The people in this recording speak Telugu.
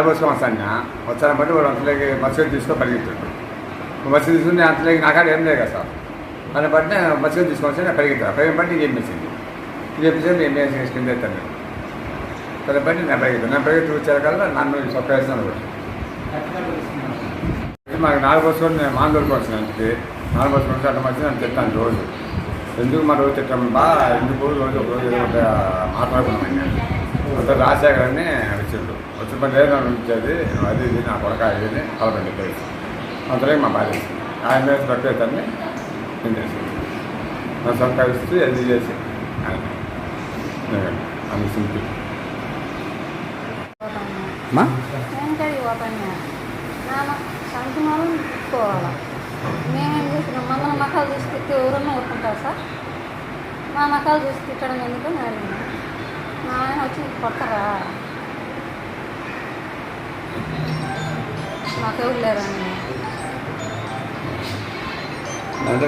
నాలుగోసుకొని వస్తాను వచ్చాను బట్టి వాడు అంతలోకి మత్స్యం తీసుకొని పరిగెత్తాడు మత్స్యం తీసుకుని అంతలోకి నాకాడ ఏం లేదు కదా సార్ దాన్ని బట్టి మత్స్యం తీసుకొని వచ్చి నేను పరిగెత్తాను పరిగెత్తి బట్టి ఇది చెప్పేసింది ఇది చెప్పేసి ఏం చేసి కింద ఎత్తాను నేను దాన్ని బట్టి నేను పరిగెత్తి వచ్చేకల్లా నన్ను చొక్కా వేస్తాను ఒకటి మాకు నాలుగోసుకొని నేను మాందూరుకు వచ్చిన ఇంటికి నాలుగోసుకొని అట్లా వచ్చి నన్ను తిట్టాను రోజు ఎందుకు మా రోజు తిట్టాము ఎందుకు రోజు ఒక రోజు ఏదో మాట్లాడుకున్నామని అంత రాజశేఖరాన్ని వచ్చిండు వచ్చిన పని లేదు ఇచ్చేది అది ఇది నా కొడక ఇది కలపండి పేరు అంతలో మా భార్య ఆయన మీద పట్టేదాన్ని నేను చేసింది నా సొంత ఇస్తూ ఎల్జీ చేసి అంత సింపుల్ సంతమానం తీసుకోవాలి మేమేం చేసినాం మన నకాలు చూసి తిట్టి ఎవరన్నా ఊరుకుంటారు సార్ మా నకాలు చూసి తిట్టడం ఎందుకు నేను మా ఆయన వచ్చి కొట్టరా నాకెవరు లేరండి అంటే